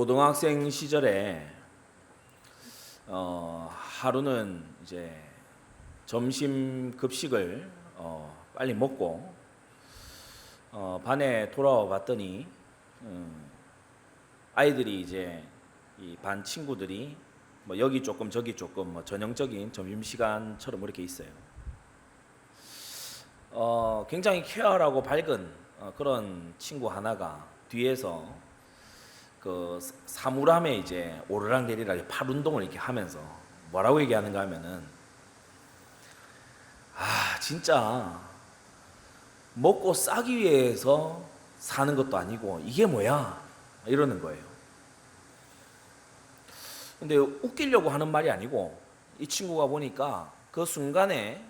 고등학생 시절에 하루는 이제 점심 급식을 빨리 먹고 반에 돌아와 봤더니 아이들이 이제 이 반 친구들이 뭐 여기 조금 저기 조금 뭐 전형적인 점심 시간처럼 이렇게 있어요. 굉장히 쾌활하고 밝은 그런 친구 하나가 뒤에서 그 사물함에 이제 오르락내리락 팔 운동을 이렇게 하면서 뭐라고 얘기하는가 하면은 진짜 먹고 싸기 위해서 사는 것도 아니고 이게 뭐야 이러는 거예요. 근데 웃기려고 하는 말이 아니고 이 친구가 보니까 그 순간에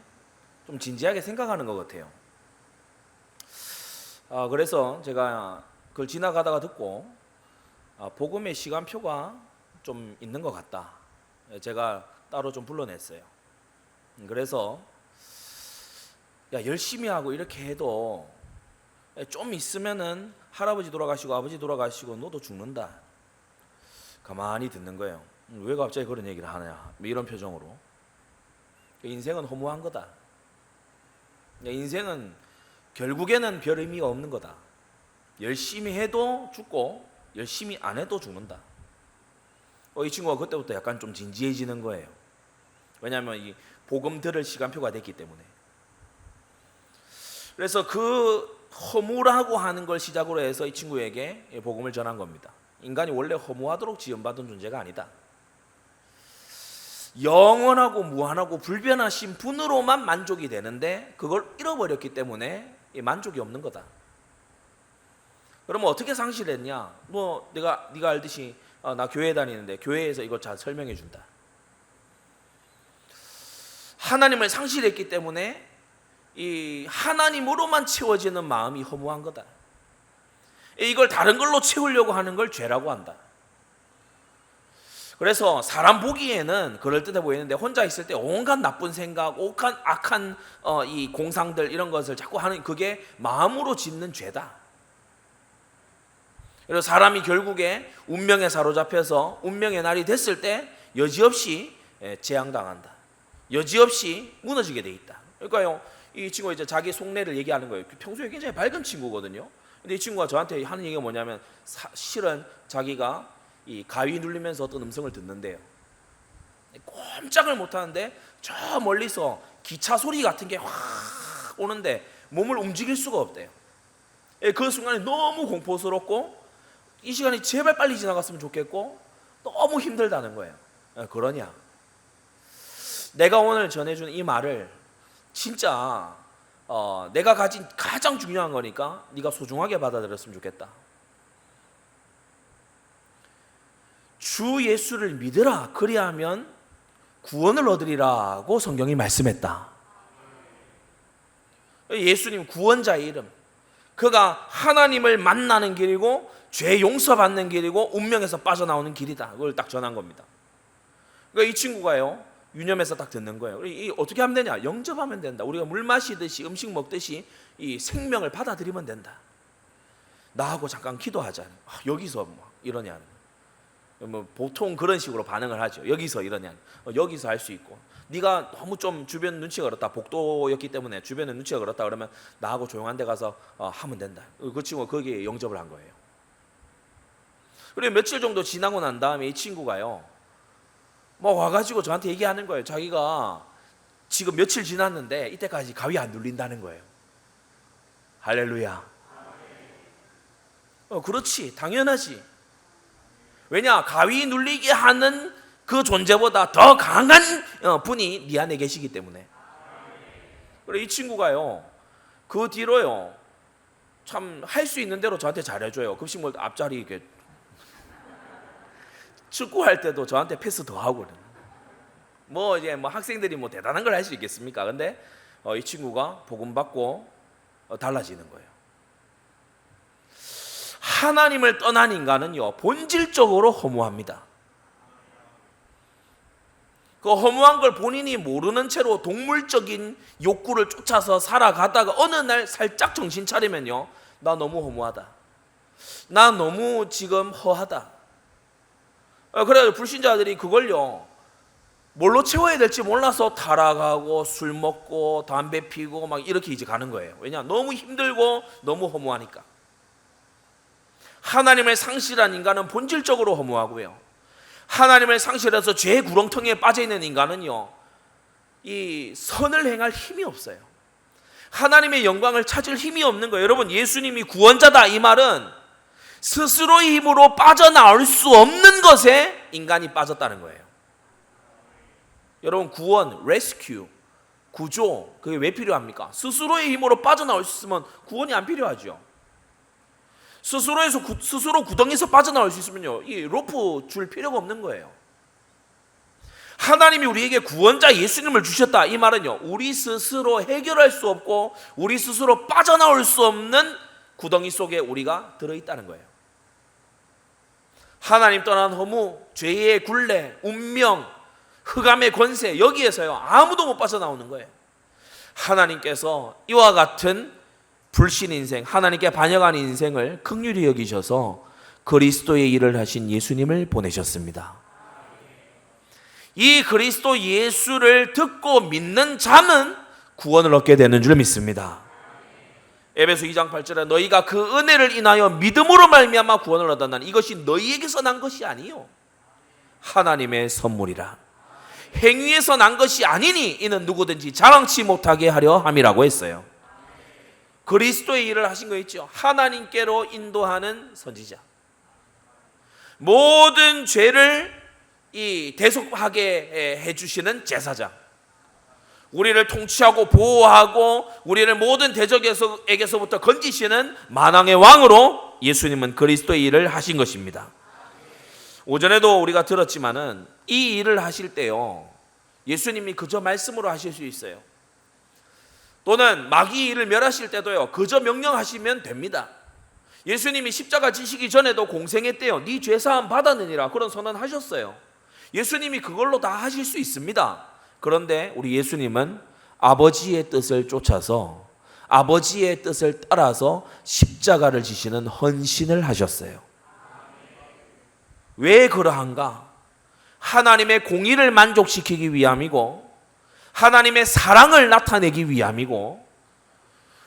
좀 진지하게 생각하는 것 같아요. 그래서 제가 그걸 지나가다가 듣고 복음의 시간표가 좀 있는 것 같다. 제가 따로 좀 불러냈어요. 그래서 열심히 하고 이렇게 해도 좀 있으면은 할아버지 돌아가시고 아버지 돌아가시고 너도 죽는다. 가만히 듣는 거예요. 왜 갑자기 그런 얘기를 하냐, 이런 표정으로. 인생은 허무한 거다. 인생은 결국에는 별 의미가 없는 거다. 열심히 해도 죽고 열심히 안 해도 죽는다. 이 친구가 그때부터 약간 좀 진지해지는 거예요. 왜냐하면 이 복음 들을 시간표가 됐기 때문에. 그래서 그 허무라고 하는 걸 시작으로 해서 이 친구에게 복음을 전한 겁니다. 인간이 원래 허무하도록 지음받은 존재가 아니다. 영원하고 무한하고 불변하신 분으로만 만족이 되는데 그걸 잃어버렸기 때문에 만족이 없는 거다. 그러면 어떻게 상실했냐? 네가 알듯이 나 교회 다니는데 교회에서 이걸 잘 설명해 준다. 하나님을 상실했기 때문에 이 하나님으로만 채워지는 마음이 허무한 거다. 이걸 다른 걸로 채우려고 하는 걸 죄라고 한다. 그래서 사람 보기에는 그럴듯해 보이는데 혼자 있을 때 온갖 나쁜 생각, 온갖 악한 이 공상들 이런 것을 자꾸 하는 그게 마음으로 짓는 죄다. 그래서 사람이 결국에 운명에 사로잡혀서 운명의 날이 됐을 때 여지없이 재앙당한다. 여지없이 무너지게 돼 있다. 그러니까요, 이 친구가 이제 자기 속내를 얘기하는 거예요. 평소에 굉장히 밝은 친구거든요. 근데 이 친구가 저한테 하는 얘기가 뭐냐면 실은 자기가 이 가위 눌리면서 어떤 음성을 듣는데요. 꼼짝을 못 하는데 저 멀리서 기차 소리 같은 게 확 오는데 몸을 움직일 수가 없대요. 그 순간에 너무 공포스럽고 이 시간이 제발 빨리 지나갔으면 좋겠고 너무 힘들다는 거예요. 그러냐? 내가 오늘 전해준 이 말을 진짜 내가 가진 가장 중요한 거니까 네가 소중하게 받아들였으면 좋겠다. 주 예수를 믿으라. 그리하면 구원을 얻으리라고 성경이 말씀했다. 예수님 구원자의 이름. 그가 하나님을 만나는 길이고 죄 용서받는 길이고 운명에서 빠져나오는 길이다. 그걸 딱 전한 겁니다. 그러니까 이 친구가요, 유념해서 딱 듣는 거예요. 어떻게 하면 되냐? 영접하면 된다. 우리가 물 마시듯이 음식 먹듯이 이 생명을 받아들이면 된다. 나하고 잠깐 기도하자. 여기서 뭐 이러냐? 뭐 보통 그런 식으로 반응을 하죠. 여기서 이러냐? 여기서 할 수 있고. 네가 너무 좀 주변 눈치가 그렇다. 복도였기 때문에 주변에 눈치가 그렇다. 그러면 나하고 조용한 데 가서 하면 된다. 그 친구가 거기에 영접을 한 거예요. 그리고 며칠 정도 지나고 난 다음에 이 친구가요, 뭐 와가지고 저한테 얘기하는 거예요. 자기가 지금 며칠 지났는데 이때까지 가위 안 눌린다는 거예요. 할렐루야. 그렇지, 당연하지. 왜냐? 가위 눌리게 하는 그 존재보다 더 강한 분이 네 안에 계시기 때문에. 그래, 이 친구가요, 그 뒤로요, 참 할 수 있는 대로 저한테 잘해줘요. 급식 먹을 때 앞자리 이렇게 축구할 때도 저한테 패스 더 하고. 뭐 이제 뭐 학생들이 뭐 대단한 걸 할 수 있겠습니까? 근데 이 친구가 복음 받고 달라지는 거예요. 하나님을 떠난 인간은요, 본질적으로 허무합니다. 그 허무한 걸 본인이 모르는 채로 동물적인 욕구를 쫓아서 살아가다가 어느 날 살짝 정신 차리면요, 나 너무 허무하다. 나 너무 지금 허하다. 그래서 불신자들이 그걸요 뭘로 채워야 될지 몰라서 타락하고 술 먹고 담배 피고 막 이렇게 이제 가는 거예요. 왜냐? 너무 힘들고 너무 허무하니까. 하나님을 상실한 인간은 본질적으로 허무하고요, 하나님을 상실해서 죄의 구렁텅이에 빠져있는 인간은요 이 선을 행할 힘이 없어요. 하나님의 영광을 찾을 힘이 없는 거예요. 여러분, 예수님이 구원자다 이 말은 스스로의 힘으로 빠져나올 수 없는 것에 인간이 빠졌다는 거예요. 여러분, 구원, 레스큐, 구조, 그게 왜 필요합니까? 스스로의 힘으로 빠져나올 수 있으면 구원이 안 필요하죠. 스스로 구덩이에서 빠져나올 수 있으면요 이 로프 줄 필요가 없는 거예요. 하나님이 우리에게 구원자 예수님을 주셨다 이 말은요 우리 스스로 해결할 수 없고 우리 스스로 빠져나올 수 없는 구덩이 속에 우리가 들어있다는 거예요. 하나님 떠난 허무, 죄의 굴레, 운명, 흑암의 권세, 여기에서요 아무도 못 빠져나오는 거예요. 하나님께서 이와 같은 불신 인생, 하나님께 반역한 인생을 긍휼히 여기셔서 그리스도의 일을 하신 예수님을 보내셨습니다. 이 그리스도 예수를 듣고 믿는 자는 구원을 얻게 되는 줄 믿습니다. 에베소 2장 8절에 너희가 그 은혜를 인하여 믿음으로 말미암아 구원을 얻었나니 이것이 너희에게서 난 것이 아니요 하나님의 선물이라. 행위에서 난 것이 아니니 이는 누구든지 자랑치 못하게 하려 함이라고 했어요. 그리스도의 일을 하신 거 있죠. 하나님께로 인도하는 선지자, 모든 죄를 대속하게 해주시는 제사장, 우리를 통치하고 보호하고 우리를 모든 대적에게서부터 건지시는 만왕의 왕으로 예수님은 그리스도의 일을 하신 것입니다. 오전에도 우리가 들었지만은 이 일을 하실 때요 예수님이 그저 말씀으로 하실 수 있어요. 또는 마귀 일을 멸하실 때도요 그저 명령하시면 됩니다. 예수님이 십자가 지시기 전에도 공생했대요. 네 죄사함 받았느니라 그런 선언하셨어요. 예수님이 그걸로 다 하실 수 있습니다. 그런데 우리 예수님은 아버지의 뜻을 쫓아서 아버지의 뜻을 따라서 십자가를 지시는 헌신을 하셨어요. 왜 그러한가? 하나님의 공의를 만족시키기 위함이고 하나님의 사랑을 나타내기 위함이고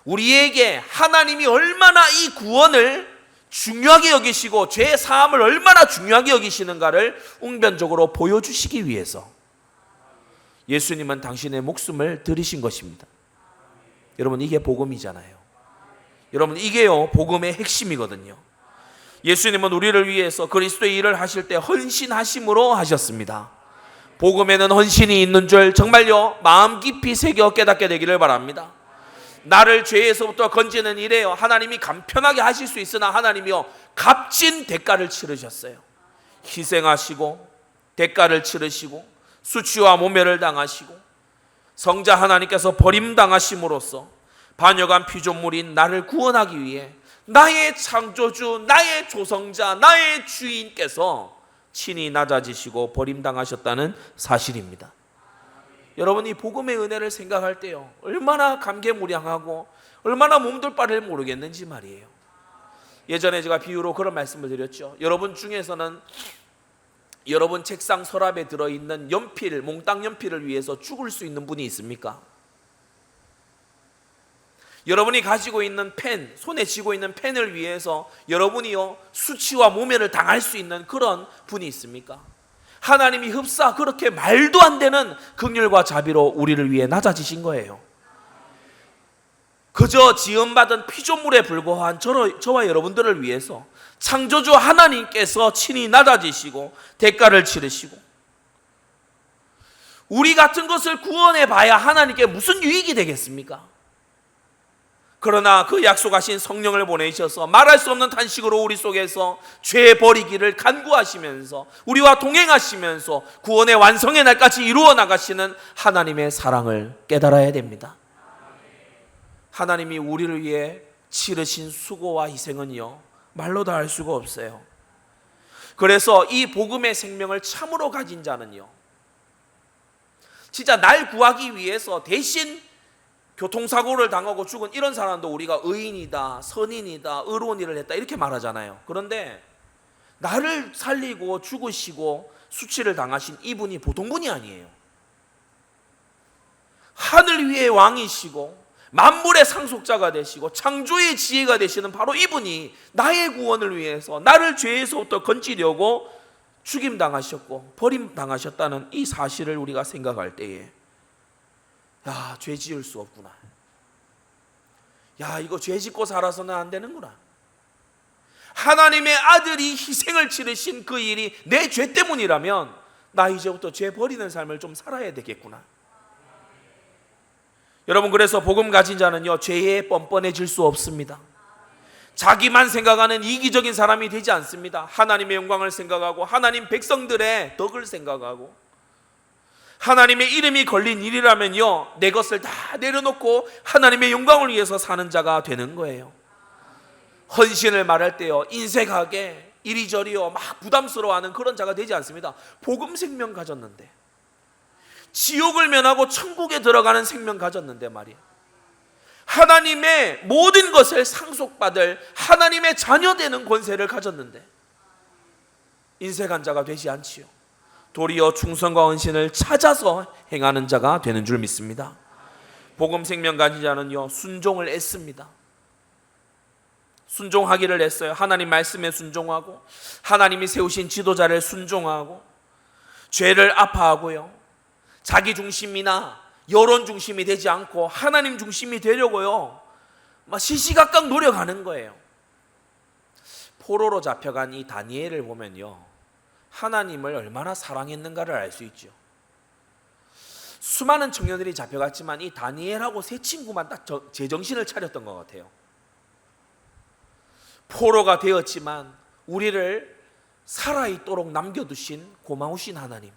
우리에게 하나님이 얼마나 이 구원을 중요하게 여기시고 죄의 사함을 얼마나 중요하게 여기시는가를 웅변적으로 보여주시기 위해서 예수님은 당신의 목숨을 드리신 것입니다. 여러분, 이게 복음이잖아요. 여러분, 이게요 복음의 핵심이거든요. 예수님은 우리를 위해서 그리스도의 일을 하실 때 헌신하심으로 하셨습니다. 복음에는 헌신이 있는 줄 정말요 마음 깊이 새겨 깨닫게 되기를 바랍니다. 나를 죄에서부터 건지는 일에요 하나님이 간편하게 하실 수 있으나 하나님이요 값진 대가를 치르셨어요. 희생하시고 대가를 치르시고 수치와 모멸을 당하시고 성자 하나님께서 버림당하심으로써 반역한 피조물인 나를 구원하기 위해 나의 창조주, 나의 조성자, 나의 주인께서 친히 낮아지시고 버림당하셨다는 사실입니다. 여러분, 이 복음의 은혜를 생각할 때요 얼마나 감개무량하고 얼마나 몸둘 바를 모르겠는지 말이에요. 예전에 제가 비유로 그런 말씀을 드렸죠. 여러분 중에서는 여러분 책상 서랍에 들어있는 연필, 몽땅 연필을 위해서 죽을 수 있는 분이 있습니까? 여러분이 가지고 있는 펜, 손에 쥐고 있는 펜을 위해서 여러분이요 수치와 모멸을 당할 수 있는 그런 분이 있습니까? 하나님이 흡사 그렇게 말도 안 되는 긍휼과 자비로 우리를 위해 낮아지신 거예요. 그저 지음받은 피조물에 불과한 저와 여러분들을 위해서 창조주 하나님께서 친히 낮아지시고 대가를 치르시고 우리 같은 것을 구원해 봐야 하나님께 무슨 유익이 되겠습니까? 그러나 그 약속하신 성령을 보내셔서 말할 수 없는 탄식으로 우리 속에서 죄 버리기를 간구하시면서 우리와 동행하시면서 구원의 완성의 날까지 이루어 나가시는 하나님의 사랑을 깨달아야 됩니다. 하나님이 우리를 위해 치르신 수고와 희생은요 말로 다 할 수가 없어요. 그래서 이 복음의 생명을 참으로 가진 자는요 진짜 날 구하기 위해서 대신 교통사고를 당하고 죽은 이런 사람도 우리가 의인이다, 선인이다, 의로운 일을 했다 이렇게 말하잖아요. 그런데 나를 살리고 죽으시고 수치를 당하신 이분이 보통 분이 아니에요. 하늘 위의 왕이시고 만물의 상속자가 되시고 창조의 지혜가 되시는 바로 이분이 나의 구원을 위해서 나를 죄에서부터 건지려고 죽임당하셨고 버림당하셨다는 이 사실을 우리가 생각할 때에 야, 죄 지을 수 없구나. 야, 이거 죄 짓고 살아서는 안 되는구나. 하나님의 아들이 희생을 치르신 그 일이 내 죄 때문이라면 나 이제부터 죄 버리는 삶을 좀 살아야 되겠구나. 여러분, 그래서 복음 가진 자는요, 죄에 뻔뻔해질 수 없습니다. 자기만 생각하는 이기적인 사람이 되지 않습니다. 하나님의 영광을 생각하고 하나님 백성들의 덕을 생각하고 하나님의 이름이 걸린 일이라면요, 내 것을 다 내려놓고 하나님의 영광을 위해서 사는 자가 되는 거예요. 헌신을 말할 때요, 인색하게 이리저리요 막 부담스러워하는 그런 자가 되지 않습니다. 복음 생명 가졌는데, 지옥을 면하고 천국에 들어가는 생명 가졌는데 말이야, 하나님의 모든 것을 상속받을 하나님의 자녀 되는 권세를 가졌는데 인색한 자가 되지 않지요. 도리어 충성과 헌신을 찾아서 행하는 자가 되는 줄 믿습니다. 복음 생명 가진 자는요, 순종을 애씁니다. 순종하기를 애써요. 하나님 말씀에 순종하고 하나님이 세우신 지도자를 순종하고 죄를 아파하고요, 자기 중심이나 여론 중심이 되지 않고 하나님 중심이 되려고요 막 시시각각 노력하는 거예요. 포로로 잡혀간 이 다니엘을 보면요, 하나님을 얼마나 사랑했는가를 알 수 있죠. 수많은 청년들이 잡혀갔지만 이 다니엘하고 세 친구만 딱 제정신을 차렸던 것 같아요. 포로가 되었지만 우리를 살아있도록 남겨두신 고마우신 하나님,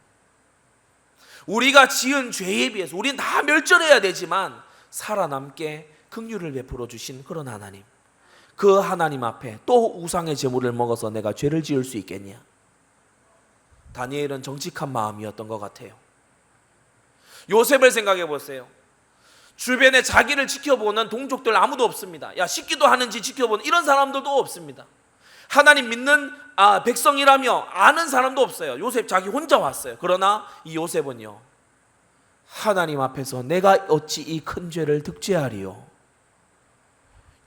우리가 지은 죄에 비해서 우리는 다 멸절해야 되지만 살아남게 긍휼을 베풀어 주신 그런 하나님, 그 하나님 앞에 또 우상의 제물을 먹어서 내가 죄를 지을 수 있겠냐. 다니엘은 정직한 마음이었던 것 같아요. 요셉을 생각해 보세요. 주변에 자기를 지켜보는 동족들 아무도 없습니다. 야, 씻기도 하는지 지켜보는 이런 사람들도 없습니다. 하나님 믿는 백성이라며 아는 사람도 없어요. 요셉 자기 혼자 왔어요. 그러나 이 요셉은요, 하나님 앞에서 내가 어찌 이 큰 죄를 득죄하리요.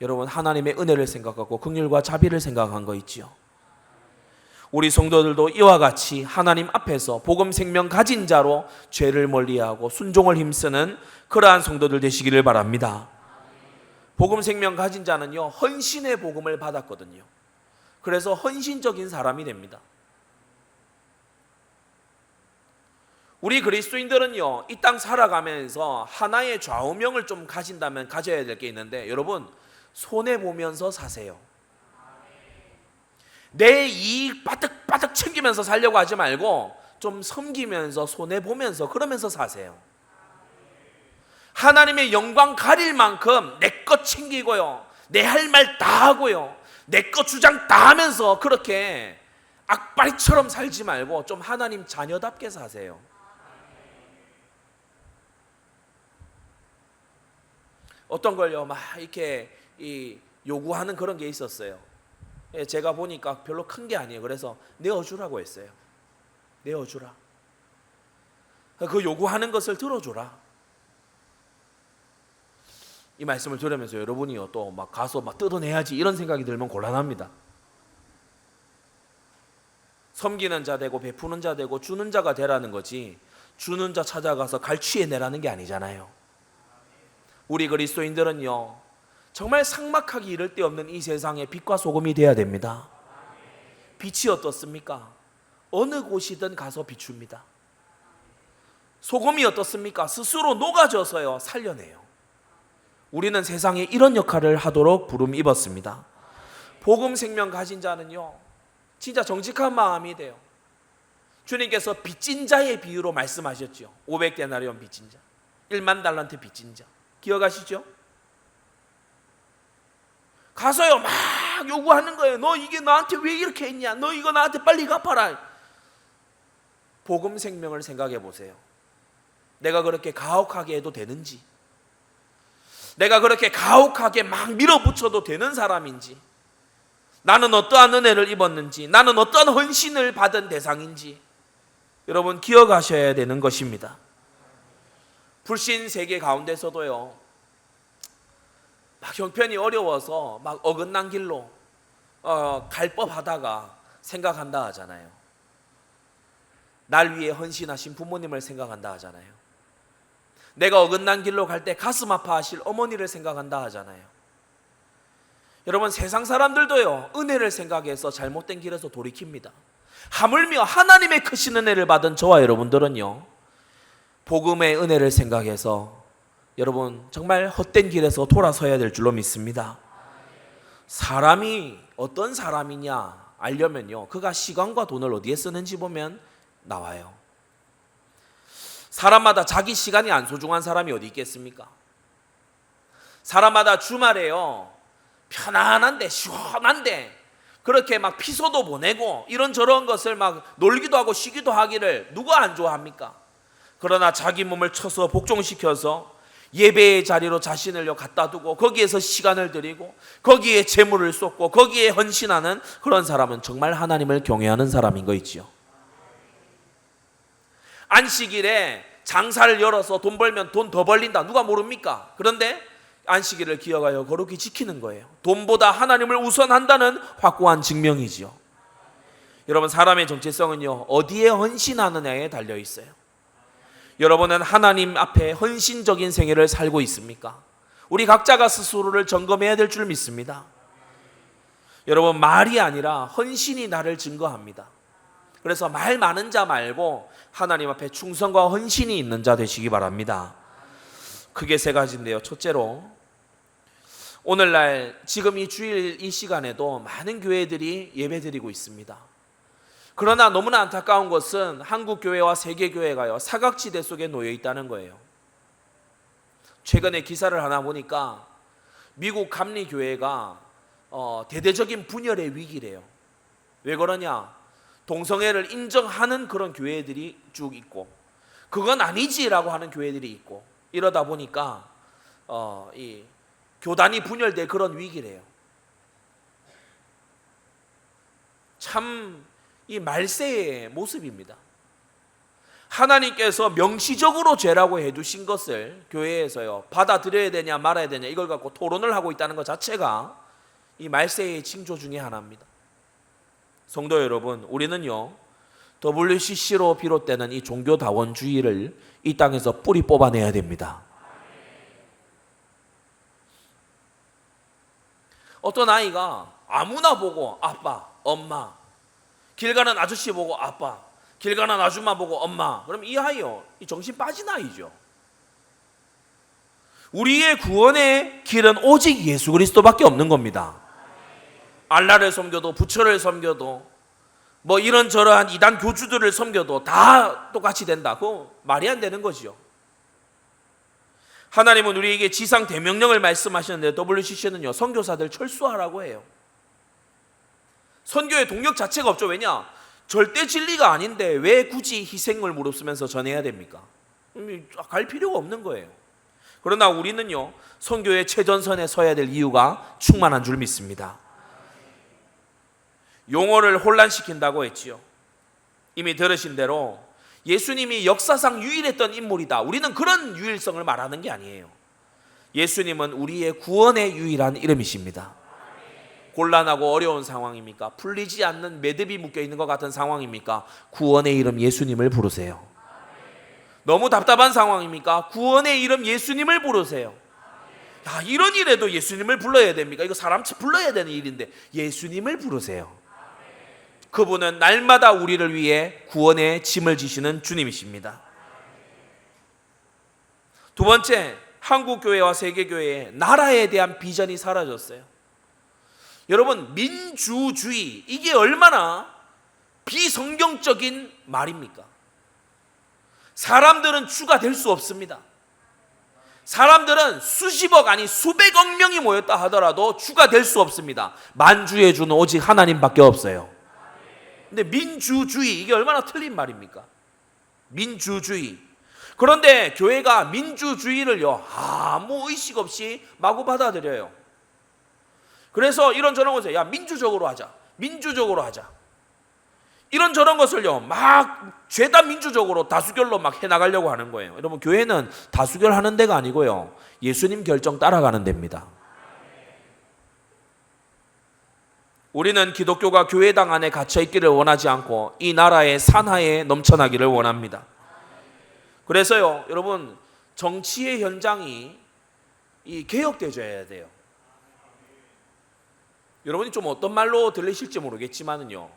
여러분, 하나님의 은혜를 생각하고 긍휼과 자비를 생각한 거 있지요. 우리 성도들도 이와 같이 하나님 앞에서 복음 생명 가진 자로 죄를 멀리하고 순종을 힘쓰는 그러한 성도들 되시기를 바랍니다. 복음 생명 가진 자는요, 헌신의 복음을 받았거든요. 그래서 헌신적인 사람이 됩니다. 우리 그리스도인들은요, 이 땅 살아가면서 하나의 좌우명을 좀 가진다면 가져야 될 게 있는데, 여러분, 손해보면서 사세요. 내 이익 바득바득 챙기면서 살려고 하지 말고 좀 섬기면서 손해보면서 그러면서 사세요. 하나님의 영광 가릴 만큼 내 것 챙기고요, 내 할 말 다 하고요, 내 것 주장 다 하면서 그렇게 악바리처럼 살지 말고 좀 하나님 자녀답게 사세요. 어떤 걸요, 막 이렇게 요구하는 그런 게 있었어요. 제가 보니까 별로 큰 게 아니에요. 그래서 내어주라고 했어요. 내어주라. 그 요구하는 것을 들어주라. 이 말씀을 들으면서 여러분이요, 또 막 가서 막 뜯어내야지 이런 생각이 들면 곤란합니다. 섬기는 자 되고 베푸는 자 되고 주는 자가 되라는 거지, 주는 자 찾아가서 갈취해내라는 게 아니잖아요. 우리 그리스도인들은요, 정말 삭막하기 이를 데 없는 이 세상에 빛과 소금이 되어야 됩니다. 빛이 어떻습니까? 어느 곳이든 가서 비춥니다. 소금이 어떻습니까? 스스로 녹아져서요 살려내요. 우리는 세상에 이런 역할을 하도록 부름 입었습니다. 복음 생명 가진 자는요, 진짜 정직한 마음이 돼요. 주님께서 빚진 자의 비유로 말씀하셨죠. 500데나리온 빚진 자, 1만 달란트 빚진 자 기억하시죠? 가서요 막 요구하는 거예요. 너 이게 나한테 왜 이렇게 했냐? 너 이거 나한테 빨리 갚아라. 복음 생명을 생각해 보세요. 내가 그렇게 가혹하게 해도 되는지, 내가 그렇게 가혹하게 막 밀어붙여도 되는 사람인지, 나는 어떠한 은혜를 입었는지, 나는 어떠한 헌신을 받은 대상인지 여러분 기억하셔야 되는 것입니다. 불신 세계 가운데서도요, 막 형편이 어려워서 막 어긋난 길로 갈 법하다가 생각한다 하잖아요. 날 위해 헌신하신 부모님을 생각한다 하잖아요. 내가 어긋난 길로 갈 때 가슴 아파하실 어머니를 생각한다 하잖아요. 여러분, 세상 사람들도요, 은혜를 생각해서 잘못된 길에서 돌이킵니다. 하물며 하나님의 크신 은혜를 받은 저와 여러분들은요, 복음의 은혜를 생각해서 여러분 정말 헛된 길에서 돌아서야 될 줄로 믿습니다. 사람이 어떤 사람이냐 알려면요, 그가 시간과 돈을 어디에 쓰는지 보면 나와요. 사람마다 자기 시간이 안 소중한 사람이 어디 있겠습니까? 사람마다 주말에요, 편안한데 시원한데 그렇게 막 피서도 보내고 이런저런 것을 막 놀기도 하고 쉬기도 하기를 누가 안 좋아합니까? 그러나 자기 몸을 쳐서 복종시켜서 예배의 자리로 자신을 갖다 두고 거기에서 시간을 들이고 거기에 재물을 쏟고 거기에 헌신하는 그런 사람은 정말 하나님을 경외하는 사람인 거 있지요. 안식일에 장사를 열어서 돈 벌면 돈 더 벌린다, 누가 모릅니까? 그런데 안식일을 기억하여 거룩히 지키는 거예요. 돈보다 하나님을 우선한다는 확고한 증명이지요. 여러분, 사람의 정체성은요, 어디에 헌신하느냐에 달려 있어요. 여러분은 하나님 앞에 헌신적인 생애를 살고 있습니까? 우리 각자가 스스로를 점검해야 될 줄 믿습니다. 여러분, 말이 아니라 헌신이 나를 증거합니다. 그래서 말 많은 자 말고 하나님 앞에 충성과 헌신이 있는 자 되시기 바랍니다. 크게 세 가지인데요. 첫째로, 오늘날 지금 이 주일 이 시간에도 많은 교회들이 예배드리고 있습니다. 그러나 너무나 안타까운 것은 한국 교회와 세계 교회가요, 사각지대 속에 놓여 있다는 거예요. 최근에 기사를 하나 보니까 미국 감리 교회가 대대적인 분열의 위기래요. 왜 그러냐? 동성애를 인정하는 그런 교회들이 쭉 있고 그건 아니지라고 하는 교회들이 있고, 이러다 보니까 이 교단이 분열될 그런 위기래요. 참 이 말세의 모습입니다. 하나님께서 명시적으로 죄라고 해두신 것을 교회에서요, 받아들여야 되냐 말아야 되냐 이걸 갖고 토론을 하고 있다는 것 자체가 이 말세의 징조 중에 하나입니다. 성도 여러분, 우리는요, WCC로 비롯되는 이 종교다원주의를 이 땅에서 뿌리 뽑아내야 됩니다. 어떤 아이가 아무나 보고 아빠, 엄마, 길 가는 아저씨 보고 아빠, 길 가는 아줌마 보고 엄마, 그럼 이 아이요, 이 정신 빠진 아이죠. 우리의 구원의 길은 오직 예수 그리스도밖에 없는 겁니다. 알라를 섬겨도 부처를 섬겨도 뭐 이런저러한 이단 교주들을 섬겨도 다 똑같이 된다. 그거 말이 안 되는 거죠. 하나님은 우리에게 지상 대명령을 말씀하셨는데 WCC는요, 선교사들 철수하라고 해요. 선교의 동력 자체가 없죠. 왜냐? 절대 진리가 아닌데 왜 굳이 희생을 무릅쓰면서 전해야 됩니까? 갈 필요가 없는 거예요. 그러나 우리는요, 선교의 최전선에 서야 될 이유가 충만한 줄 믿습니다. 용어를 혼란시킨다고 했지요. 이미 들으신 대로 예수님이 역사상 유일했던 인물이다. 우리는 그런 유일성을 말하는 게 아니에요. 예수님은 우리의 구원의 유일한 이름이십니다. 곤란하고 어려운 상황입니까? 풀리지 않는 매듭이 묶여있는 것 같은 상황입니까? 구원의 이름 예수님을 부르세요. 너무 답답한 상황입니까? 구원의 이름 예수님을 부르세요. 야, 이런 일에도 예수님을 불러야 됩니까? 이거 사람 불러야 되는 일인데 예수님을 부르세요. 그분은 날마다 우리를 위해 구원의 짐을 지시는 주님이십니다. 두 번째, 한국교회와 세계교회의 나라에 대한 비전이 사라졌어요. 여러분, 민주주의, 이게 얼마나 비성경적인 말입니까? 사람들은 주가 될 수 없습니다. 사람들은 수십억 아니 수백억 명이 모였다 하더라도 주가 될 수 없습니다. 만주의 주는 오직 하나님밖에 없어요. 근데 민주주의, 이게 얼마나 틀린 말입니까? 민주주의. 그런데 교회가 민주주의를요, 아무 의식 없이 마구 받아들여요. 그래서 이런저런 것을 야 민주적으로 하자, 민주적으로 하자, 이런저런 것을요 막 죄다 민주적으로 다수결로 막 해나가려고 하는 거예요. 여러분, 교회는 다수결 하는 데가 아니고요, 예수님 결정 따라가는 데입니다. 우리는 기독교가 교회당 안에 갇혀 있기를 원하지 않고 이 나라의 산하에 넘쳐나기를 원합니다. 그래서요 여러분, 정치의 현장이 개혁되어야 돼요. 여러분이 좀 어떤 말로 들리실지 모르겠지만은요,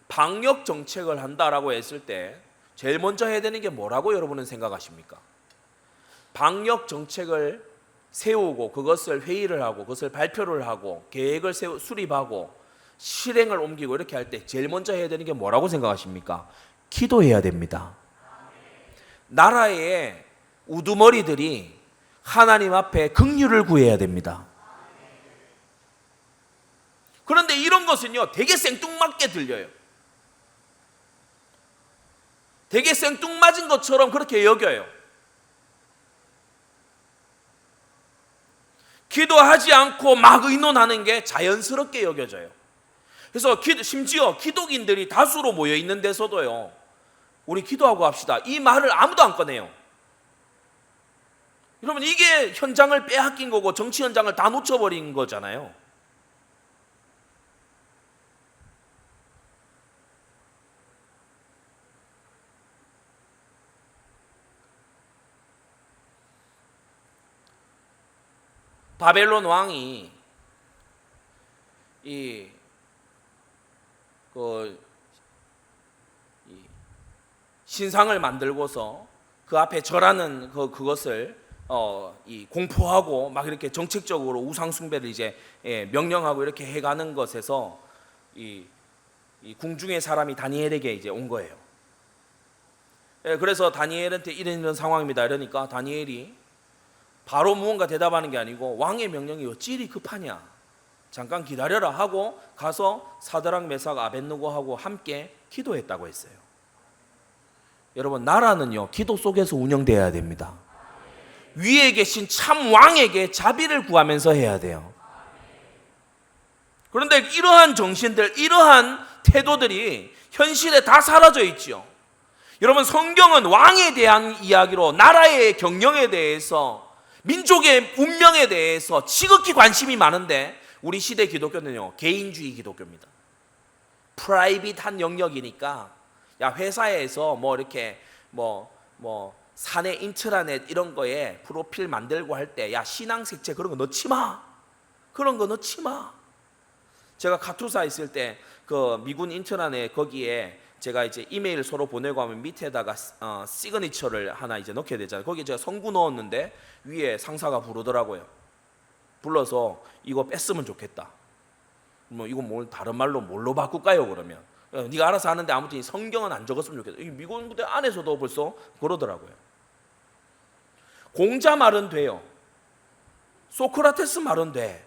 방역 정책을 한다라고 했을 때 제일 먼저 해야 되는 게 뭐라고 여러분은 생각하십니까? 방역 정책을 세우고 그것을 회의를 하고 그것을 발표를 하고 계획을 수립하고 실행을 옮기고 이렇게 할 때 제일 먼저 해야 되는 게 뭐라고 생각하십니까? 기도해야 됩니다. 나라의 우두머리들이 하나님 앞에 긍휼을 구해야 됩니다. 그런데 이런 것은요 되게 생뚱맞게 들려요. 되게 생뚱맞은 것처럼 그렇게 여겨요. 기도하지 않고 막 의논하는 게 자연스럽게 여겨져요. 그래서 심지어 기독인들이 다수로 모여 있는 데서도요, 우리 기도하고 합시다, 이 말을 아무도 안 꺼내요. 여러분, 이게 현장을 빼앗긴 거고 정치 현장을 다 놓쳐버린 거잖아요. 바벨론 왕이 신상을 만들고서 그 앞에 절하는 그것을 공포하고 막 이렇게 정책적으로 우상 숭배를 이제 명령하고 이렇게 해가는 것에서 이 궁중의 사람이 다니엘에게 이제 온 거예요. 그래서 다니엘한테 이런 상황입니다. 이러니까 다니엘이 바로 무언가 대답하는 게 아니고, 왕의 명령이 어찌 급하냐, 잠깐 기다려라 하고 가서 사드락 메삭 아벳느고하고 함께 기도했다고 했어요. 여러분, 나라는요 기도 속에서 운영돼야 됩니다. 위에 계신 참 왕에게 자비를 구하면서 해야 돼요. 그런데 이러한 정신들, 이러한 태도들이 현실에 다 사라져 있지요. 여러분, 성경은 왕에 대한 이야기로 나라의 경영에 대해서, 민족의 운명에 대해서 지극히 관심이 많은데 우리 시대 기독교는요 개인주의 기독교입니다. 프라이빗한 영역이니까, 야 회사에서 뭐 이렇게 뭐 사내 인트라넷 이런 거에 프로필 만들고 할 때 야 신앙색채 그런 거 넣지 마, 그런 거 넣지 마. 제가 카투사 있을 때 그 미군 인트라넷 거기에 제가 이제 이메일 서로 보내고 하면 밑에다가 시그니처를 하나 이제 넣게 되잖아요. 거기에 제가 성구 넣었는데 위에 상사가 부르더라고요. 불러서 이거 뺐으면 좋겠다. 뭐 이거 뭘 다른 말로 뭘로 바꿀까요? 그러면 네가 알아서 하는데 아무튼 성경은 안 적었으면 좋겠다. 미군 부대 안에서도 벌써 그러더라고요. 공자 말은 돼요. 소크라테스 말은 돼.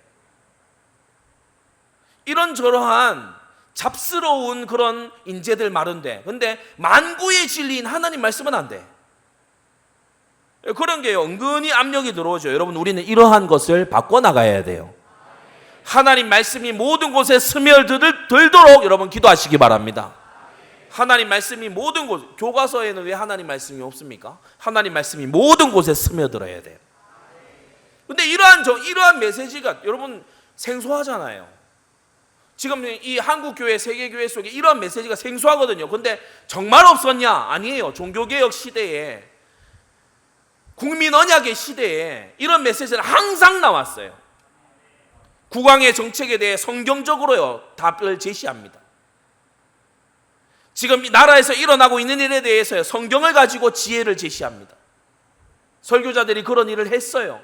이런저러한 잡스러운 그런 인재들 말은 돼. 근데 만구의 진리인 하나님 말씀은 안 돼. 그런 게 은근히 압력이 들어오죠. 여러분, 우리는 이러한 것을 바꿔나가야 돼요. 하나님 말씀이 모든 곳에 스며들도록 여러분 기도하시기 바랍니다. 하나님 말씀이 모든 곳, 교과서에는 왜 하나님 말씀이 없습니까? 하나님 말씀이 모든 곳에 스며들어야 돼요. 근데 이러한 메시지가 여러분 생소하잖아요. 지금 이 한국교회, 세계교회 속에 이러한 메시지가 생소하거든요. 근데 정말 없었냐? 아니에요. 종교개혁 시대에, 국민 언약의 시대에 이런 메시지는 항상 나왔어요. 국왕의 정책에 대해 성경적으로요 답을 제시합니다. 지금 이 나라에서 일어나고 있는 일에 대해서요 성경을 가지고 지혜를 제시합니다. 설교자들이 그런 일을 했어요.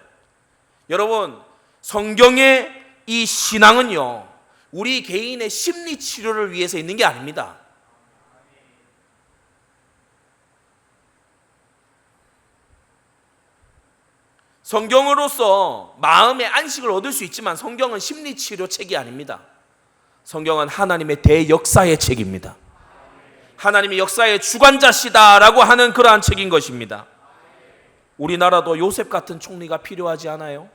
여러분, 성경의 이 신앙은요 우리 개인의 심리 치료를 위해서 있는 게 아닙니다. 성경으로서 마음의 안식을 얻을 수 있지만 성경은 심리 치료 책이 아닙니다. 성경은 하나님의 대역사의 책입니다. 하나님의 역사의 주관자시다라고 하는 그러한 책인 것입니다. 우리나라도 요셉 같은 총리가 필요하지 않아요?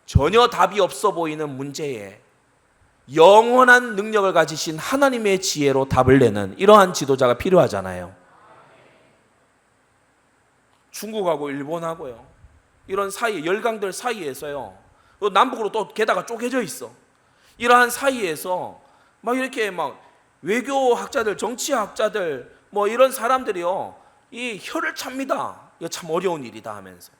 전혀 답이 없어 보이는 문제에 영원한 능력을 가지신 하나님의 지혜로 답을 내는 이러한 지도자가 필요하잖아요. 중국하고 일본하고요, 이런 사이, 열강들 사이에서요, 남북으로 또 게다가 쪼개져 있어. 이러한 사이에서 막 이렇게 막 외교학자들, 정치학자들 뭐 이런 사람들이요, 이 혀를 찹니다. 이거 참 어려운 일이다 하면서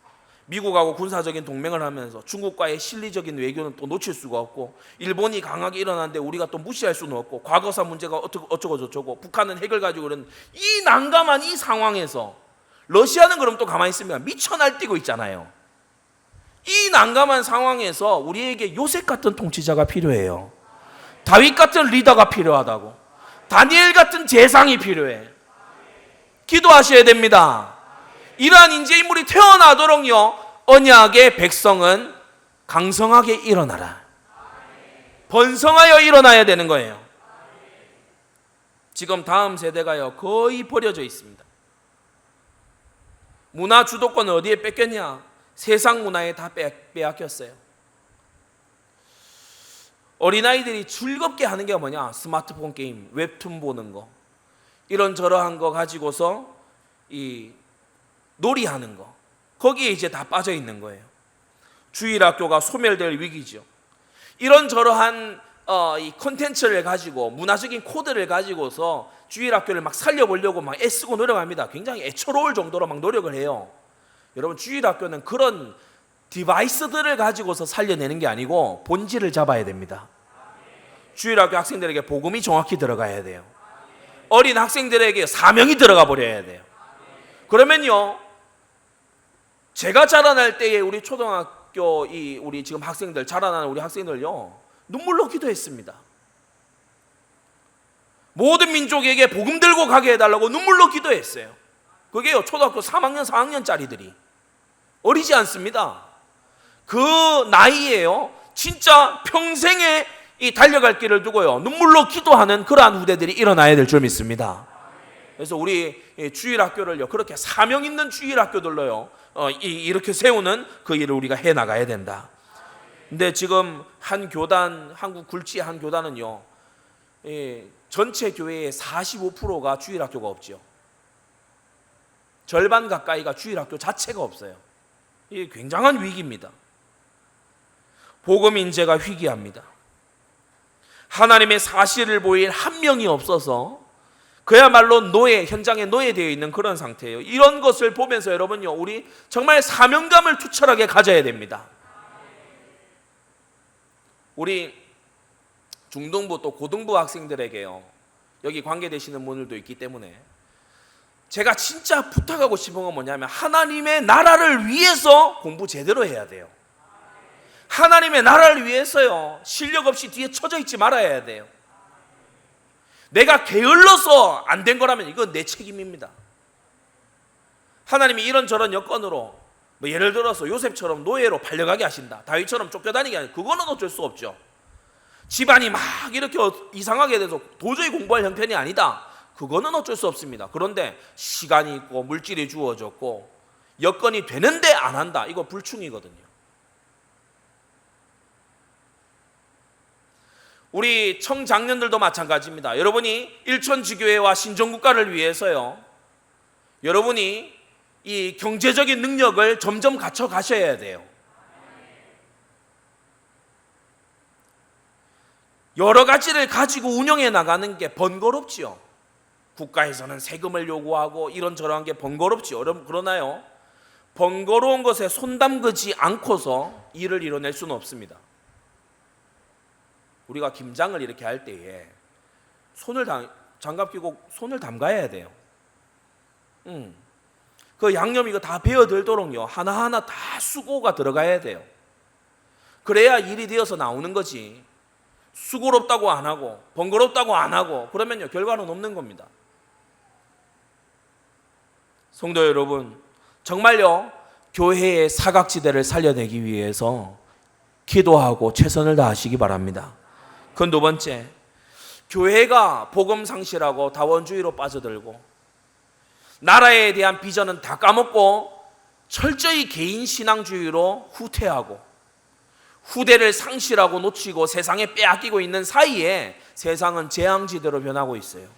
미국하고 군사적인 동맹을 하면서 중국과의 실리적인 외교는 또 놓칠 수가 없고, 일본이 강하게 일어났는데 우리가 또 무시할 수는 없고, 과거사 문제가 어쩌고 저쩌고, 북한은 핵을 가지고 그런 이 난감한 이 상황에서 러시아는 그럼 또 가만히 있습니다. 미쳐 날뛰고 있잖아요. 이 난감한 상황에서 우리에게 요셉 같은 통치자가 필요해요. 다윗 같은 리더가 필요하다고. 다니엘 같은 재상이 필요해. 기도하셔야 됩니다. 이러한 인재인물이 태어나도록요, 언약의 백성은 강성하게 일어나라. 번성하여 일어나야 되는 거예요. 지금 다음 세대가요, 거의 버려져 있습니다. 문화 주도권을 어디에 뺏겼냐? 세상 문화에 다 빼앗겼어요. 어린아이들이 즐겁게 하는 게 뭐냐? 스마트폰 게임, 웹툰 보는 거, 이런저러한 거 가지고서 이 놀이하는 거, 거기에 이제 다 빠져 있는 거예요. 주일학교가 소멸될 위기죠. 이런저러한 이 콘텐츠를 가지고, 문화적인 코드를 가지고서 주일학교를 막 살려보려고 막 애쓰고 노력합니다. 굉장히 애처로울 정도로 막 노력을 해요. 여러분, 주일학교는 그런 디바이스들을 가지고서 살려내는 게 아니고 본질을 잡아야 됩니다. 주일학교 학생들에게 복음이 정확히 들어가야 돼요. 어린 학생들에게 사명이 들어가 버려야 돼요. 그러면요, 제가 자라날 때에 우리 초등학교 우리 지금 학생들, 자라나는 우리 학생들요, 눈물로 기도했습니다. 모든 민족에게 복음 들고 가게 해달라고 눈물로 기도했어요. 그게요, 초등학교 3학년, 4학년짜리들이 어리지 않습니다. 그 나이에요, 진짜 평생에 이 달려갈 길을 두고요, 눈물로 기도하는 그러한 후대들이 일어나야 될 줄 믿습니다. 그래서 우리 주일학교를요, 그렇게 사명 있는 주일학교들로요, 이렇게 세우는 그 일을 우리가 해 나가야 된다. 근데 지금 한 교단, 한국 굴지의 한 교단은요, 전체 교회의 45%가 주일학교가 없지요. 절반 가까이가 주일학교 자체가 없어요. 이게 굉장한 위기입니다. 복음 인재가 희귀합니다. 하나님의 사실을 보일 한 명이 없어서 그야말로 현장에 노예되어 있는 그런 상태예요. 이런 것을 보면서 여러분요, 우리 정말 사명감을 투철하게 가져야 됩니다. 우리 중등부 또 고등부 학생들에게요, 여기 관계되시는 분들도 있기 때문에 제가 진짜 부탁하고 싶은 건 뭐냐면, 하나님의 나라를 위해서 공부 제대로 해야 돼요. 하나님의 나라를 위해서요, 실력 없이 뒤에 처져 있지 말아야 돼요. 내가 게을러서 안 된 거라면 이건 내 책임입니다. 하나님이 이런저런 여건으로 뭐 예를 들어서 요셉처럼 노예로 팔려가게 하신다, 다윗처럼 쫓겨다니게 하신다, 그거는 어쩔 수 없죠. 집안이 막 이렇게 이상하게 돼서 도저히 공부할 형편이 아니다, 그거는 어쩔 수 없습니다. 그런데 시간이 있고 물질이 주어졌고 여건이 되는데 안 한다, 이거 불충이거든요. 우리 청장년들도 마찬가지입니다. 여러분이 일천지교회와 신정국가를 위해서요, 여러분이 이 경제적인 능력을 점점 갖춰 가셔야 돼요. 여러 가지를 가지고 운영해 나가는 게 번거롭지요. 국가에서는 세금을 요구하고 이런저런 게 번거롭지요. 여러분, 그러나요, 번거로운 것에 손 담그지 않고서 일을 이뤄낼 수는 없습니다. 우리가 김장을 이렇게 할 때에 장갑 끼고 손을 담가야 돼요. 그 양념 이거 다 배어들도록요, 하나하나 다 수고가 들어가야 돼요. 그래야 일이 되어서 나오는 거지. 수고롭다고 안 하고 번거롭다고 안 하고 그러면요, 결과는 없는 겁니다. 성도 여러분, 정말요, 교회의 사각지대를 살려내기 위해서 기도하고 최선을 다하시기 바랍니다. 그 두 번째, 교회가 복음 상실하고 다원주의로 빠져들고 나라에 대한 비전은 다 까먹고 철저히 개인 신앙주의로 후퇴하고 후대를 상실하고 놓치고 세상에 빼앗기고 있는 사이에 세상은 재앙지대로 변하고 있어요.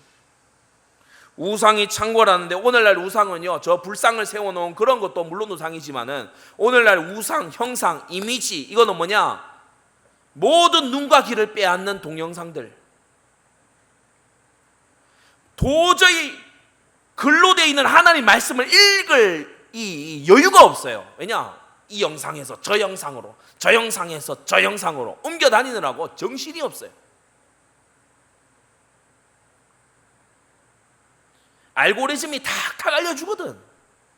우상이 창궐하는데 오늘날 우상은요, 저 불상을 세워놓은 그런 것도 물론 우상이지만은 오늘날 우상, 형상, 이미지, 이거는 뭐냐? 모든 눈과 귀를 빼앗는 동영상들. 도저히 글로 되어 있는 하나님 말씀을 읽을 이 여유가 없어요. 왜냐? 이 영상에서 저 영상으로, 저 영상에서 저 영상으로 옮겨 다니느라고 정신이 없어요. 알고리즘이 탁탁 알려주거든.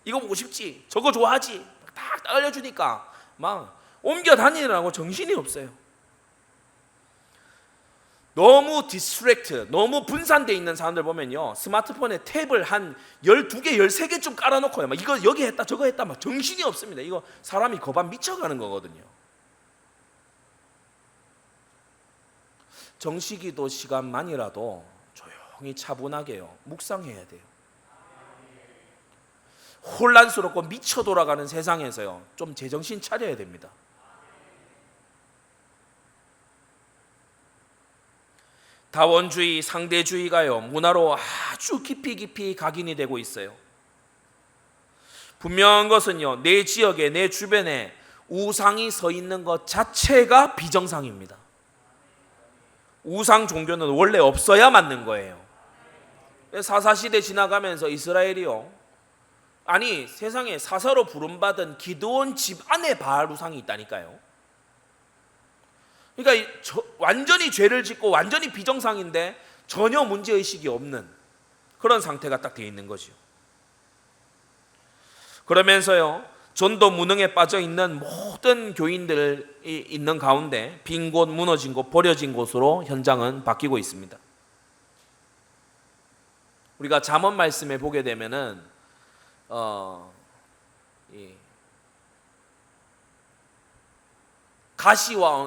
이거 보고 싶지, 저거 좋아하지, 탁탁 알려주니까 막 옮겨 다니느라고 정신이 없어요. 너무 디스트랙트, 너무 분산되어 있는 사람들 보면요, 스마트폰에 탭을 한 12개, 13개쯤 깔아놓고요, 막 이거 여기 했다 저거 했다 막 정신이 없습니다. 이거 사람이 거반 미쳐가는 거거든요. 정식기도 시간만이라도 조용히 차분하게요, 묵상해야 돼요. 혼란스럽고 미쳐 돌아가는 세상에서요, 좀 제정신 차려야 됩니다. 다원주의, 상대주의가요, 문화로 아주 깊이 각인이 되고 있어요. 분명한 것은요, 내 지역에, 내 주변에 우상이 서 있는 것 자체가 비정상입니다. 우상 종교는 원래 없어야 맞는 거예요. 사사시대 지나가면서 이스라엘이요, 아니 세상에 사사로 부름받은 기드온 집 안에 바알 우상이 있다니까요. 그러니까 완전히 죄를 짓고 완전히 비정상인데 전혀 문제의식이 없는 그런 상태가 딱 되어 있는 거죠. 그러면서요, 전도 무능에 빠져 있는 모든 교인들이 있는 가운데 빈 곳, 무너진 곳, 버려진 곳으로 현장은 바뀌고 있습니다. 우리가 잠언 말씀에 보게 되면은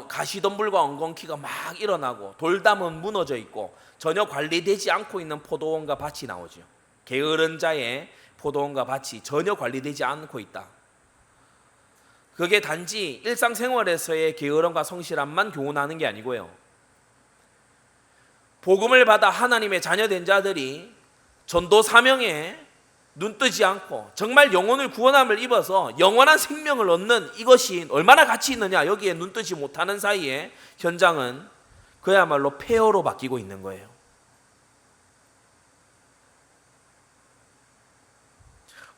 가시덤불과 엉겅퀴가 막 일어나고 돌담은 무너져 있고 전혀 관리되지 않고 있는 포도원과 밭이 나오죠. 게으른 자의 포도원과 밭이 전혀 관리되지 않고 있다. 그게 단지 일상생활에서의 게으름과 성실함만 교훈하는 게 아니고요, 복음을 받아 하나님의 자녀된 자들이 전도 사명에 눈뜨지 않고 정말 영혼을 구원함을 입어서 영원한 생명을 얻는 이것이 얼마나 가치 있느냐, 여기에 눈뜨지 못하는 사이에 현장은 그야말로 폐허로 바뀌고 있는 거예요.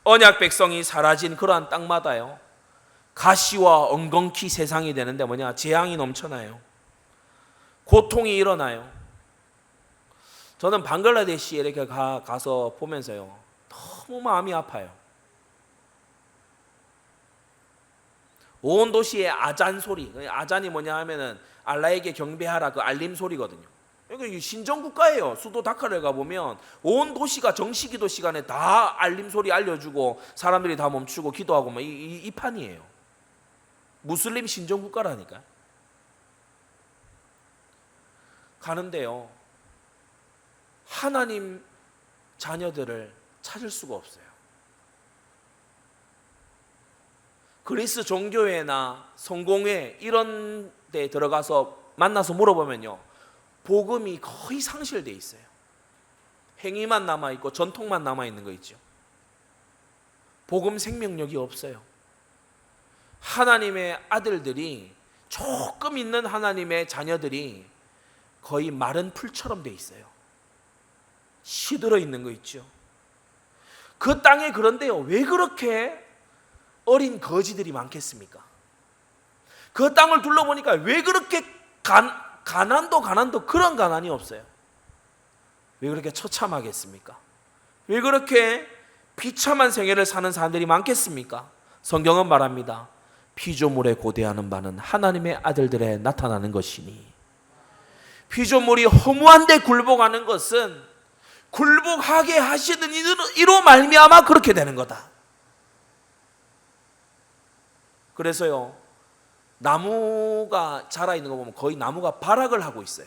언약 백성이 사라진 그러한 땅마다요, 가시와 엉겅퀴 세상이 되는데 뭐냐? 재앙이 넘쳐나요. 고통이 일어나요. 저는 방글라데시에 이렇게 가서 보면서요, 너무 마음이 아파요. 온 도시의 아잔 소리, 아잔이 뭐냐 하면은 알라에게 경배하라, 그 알림 소리거든요. 여기 신정국가예요. 수도 다카를 가보면 온 도시가 정시기도 시간에 다 알림 소리 알려주고 사람들이 다 멈추고 기도하고 뭐 이 판이에요. 무슬림 신정국가라니까. 가는데요, 하나님 자녀들을 찾을 수가 없어요. 그리스 종교회나 성공회 이런 데 들어가서 만나서 물어보면요, 복음이 거의 상실돼 있어요. 행위만 남아있고 전통만 남아있는 거 있죠. 복음 생명력이 없어요. 하나님의 아들들이, 조금 있는 하나님의 자녀들이 거의 마른 풀처럼 돼 있어요. 시들어 있는 거 있죠. 그 땅에 그런데요, 왜 그렇게 어린 거지들이 많겠습니까? 그 땅을 둘러보니까 왜 그렇게 가난도 그런 가난이 없어요? 왜 그렇게 처참하겠습니까? 왜 그렇게 비참한 생애를 사는 사람들이 많겠습니까? 성경은 말합니다. 피조물에 고대하는 바는 하나님의 아들들에 나타나는 것이니, 피조물이 허무한데 굴복하는 것은 굴복하게 하시는 이로 말미암아 그렇게 되는 거다. 그래서요, 나무가 자라 있는 거 보면 거의 나무가 발악을 하고 있어요.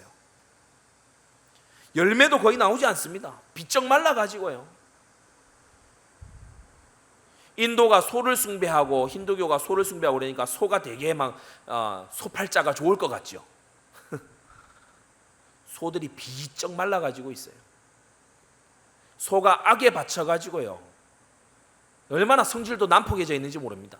열매도 거의 나오지 않습니다. 비쩍 말라 가지고요. 인도가 소를 숭배하고 힌두교가 소를 숭배하고 그러니까 소가 되게 막 소팔자가 좋을 것 같죠. 소들이 비쩍 말라가지고 있어요. 소가 악에 받쳐가지고요, 얼마나 성질도 난폭해져 있는지 모릅니다.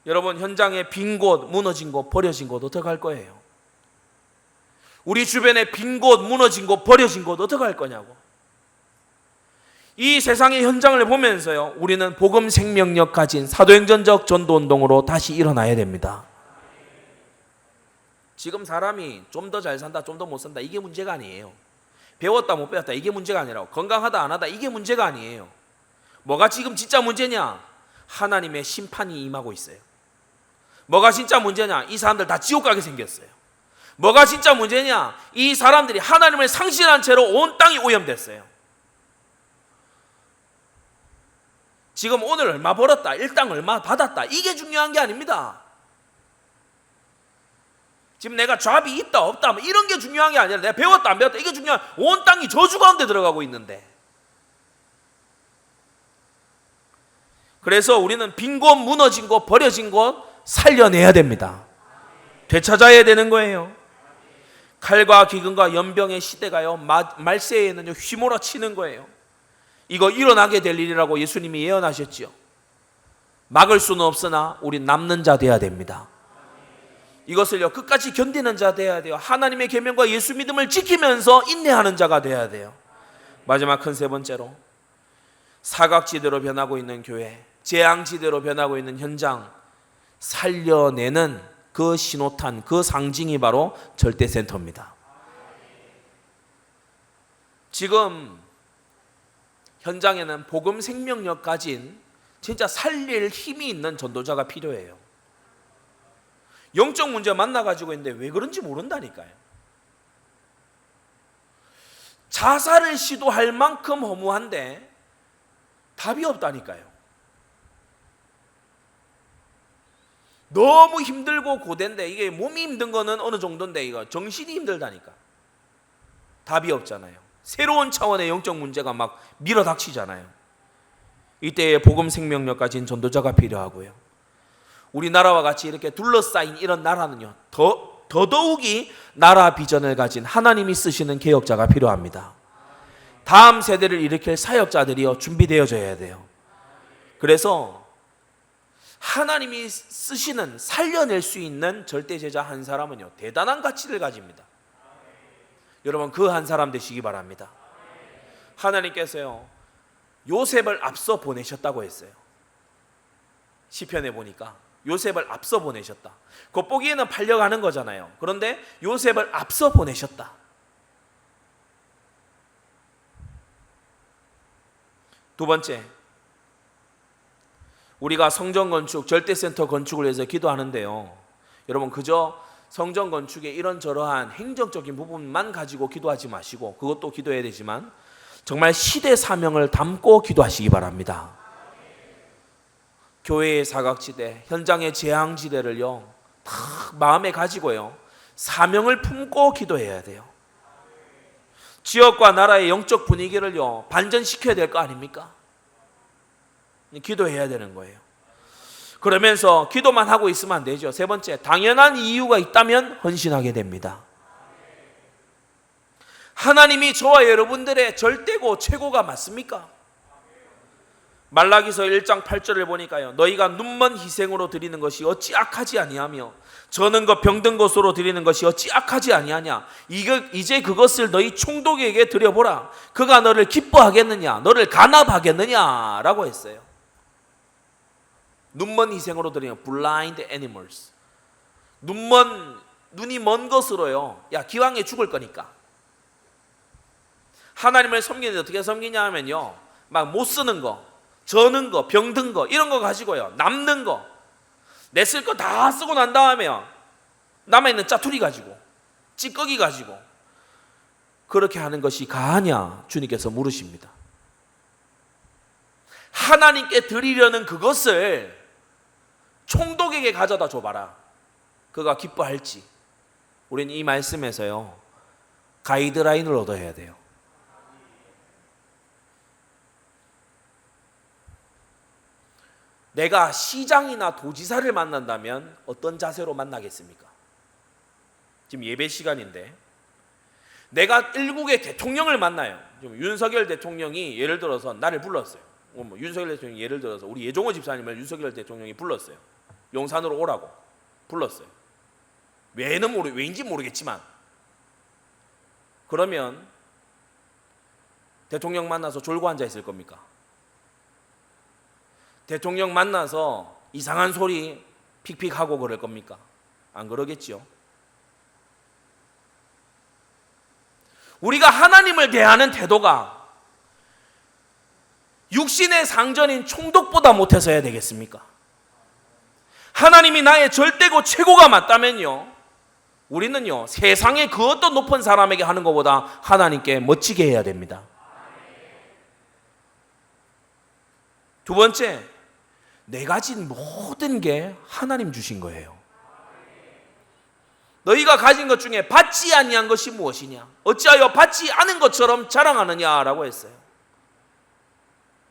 여러분, 현장에 빈 곳, 무너진 곳, 버려진 곳 어떻게 할 거예요? 우리 주변에 빈 곳, 무너진 곳, 버려진 곳 어떻게 할 거냐고. 이 세상의 현장을 보면서요, 우리는 복음 생명력 가진 사도행전적 전도운동으로 다시 일어나야 됩니다. 지금 사람이 좀 더 잘 산다, 좀 더 못 산다, 이게 문제가 아니에요. 배웠다 못 배웠다, 이게 문제가 아니라, 건강하다 안 하다, 이게 문제가 아니에요. 뭐가 지금 진짜 문제냐? 하나님의 심판이 임하고 있어요. 뭐가 진짜 문제냐? 이 사람들 다 지옥 가게 생겼어요. 뭐가 진짜 문제냐? 이 사람들이 하나님을 상실한 채로 온 땅이 오염됐어요. 지금 오늘 얼마 벌었다, 일당 얼마 받았다, 이게 중요한 게 아닙니다. 지금 내가 잡이 있다 없다 이런 게 중요한 게 아니라, 내가 배웠다 안 배웠다, 이게 중요한, 온 땅이 저주 가운데 들어가고 있는데. 그래서 우리는 빈 곳, 무너진 곳, 버려진 곳 살려내야 됩니다. 되찾아야 되는 거예요. 칼과 기근과 연병의 시대가요, 말세에는 휘몰아치는 거예요. 이거 일어나게 될 일이라고 예수님이 예언하셨지요. 막을 수는 없으나 우리 남는 자 돼야 됩니다. 이것을요, 끝까지 견디는 자 돼야 돼요. 하나님의 계명과 예수 믿음을 지키면서 인내하는 자가 돼야 돼요. 마지막 큰 세 번째로, 사각지대로 변하고 있는 교회, 재앙지대로 변하고 있는 현장 살려내는 그 신호탄, 그 상징이 바로 절대센터입니다. 지금 현장에는 복음 생명력 가진 진짜 살릴 힘이 있는 전도자가 필요해요. 영적 문제 만나가지고 있는데 왜 그런지 모른다니까요. 자살을 시도할 만큼 허무한데 답이 없다니까요. 너무 힘들고 고된데, 이게 몸이 힘든 거는 어느 정도인데 이거 정신이 힘들다니까. 답이 없잖아요. 새로운 차원의 영적 문제가 막 밀어닥치잖아요. 이때에 복음 생명력 가진 전도자가 필요하고요. 우리나라와 같이 이렇게 둘러싸인 이런 나라는요, 더더욱이 나라 비전을 가진 하나님이 쓰시는 개혁자가 필요합니다. 다음 세대를 일으킬 사역자들이요, 준비되어져야 돼요. 그래서 하나님이 쓰시는, 살려낼 수 있는 절대제자 한 사람은요, 대단한 가치를 가집니다. 여러분, 그 한 사람 되시기 바랍니다. 하나님께서요, 요셉을 앞서 보내셨다고 했어요. 시편에 보니까 요셉을 앞서 보내셨다. 겉보기에는 팔려가는 거잖아요. 그런데 요셉을 앞서 보내셨다. 두 번째, 우리가 성전 건축, 절대센터 건축을 위해서 기도하는데요, 여러분, 그저 성전 건축의 이런저러한 행정적인 부분만 가지고 기도하지 마시고, 그것도 기도해야 되지만 정말 시대 사명을 담고 기도하시기 바랍니다. 교회의 사각지대, 현장의 재앙지대를요, 다 마음에 가지고요, 사명을 품고 기도해야 돼요. 지역과 나라의 영적 분위기를요, 반전시켜야 될 거 아닙니까? 기도해야 되는 거예요. 그러면서 기도만 하고 있으면 안 되죠. 세 번째, 당연한 이유가 있다면 헌신하게 됩니다. 하나님이 저와 여러분들의 절대고 최고가 맞습니까? 말라기서 1장 8절을 보니까요, 너희가 눈먼 희생으로 드리는 것이 어찌 악하지 아니하며 저는 것 병든 것으로 드리는 것이 어찌 악하지 아니하냐. 이제 그것을 너희 총독에게 드려보라. 그가 너를 기뻐하겠느냐, 너를 간합하겠느냐 라고 했어요. 눈먼 희생으로 드리는, blind animals, 눈이 먼 것으로요, 야, 기왕에 죽을 거니까. 하나님을 섬기는데 어떻게 섬기냐 하면요, 막 못 쓰는 거, 저는 거, 병든 거, 이런 거 가지고요, 남는 거, 내 쓸 거 다 쓰고 난 다음에 남아있는 짜투리 가지고, 찌꺼기 가지고 그렇게 하는 것이 가하냐 주님께서 물으십니다. 하나님께 드리려는 그것을 총독에게 가져다 줘봐라. 그가 기뻐할지. 우리는 이 말씀에서요, 가이드라인을 얻어야 돼요. 내가 시장이나 도지사를 만난다면 어떤 자세로 만나겠습니까? 지금 예배 시간인데 내가 일국의 대통령을 만나요. 지금 윤석열 대통령이 예를 들어서 나를 불렀어요. 윤석열 대통령이 예를 들어서 우리 예종호 집사님을 윤석열 대통령이 불렀어요. 용산으로 오라고 불렀어요. 왜인지 모르겠지만 그러면 대통령 만나서 졸고 앉아 있을 겁니까? 대통령 만나서 이상한 소리 픽픽하고 그럴 겁니까? 안 그러겠지요. 우리가 하나님을 대하는 태도가 육신의 상전인 총독보다 못해서야 되겠습니까? 하나님이 나의 절대고 최고가 맞다면요, 우리는요 세상의 그 어떤 높은 사람에게 하는 것보다 하나님께 멋지게 해야 됩니다. 두 번째, 내가 가진 모든 게 하나님 주신 거예요. 너희가 가진 것 중에 받지 아니한 것이 무엇이냐? 어찌하여 받지 않은 것처럼 자랑하느냐라고 했어요.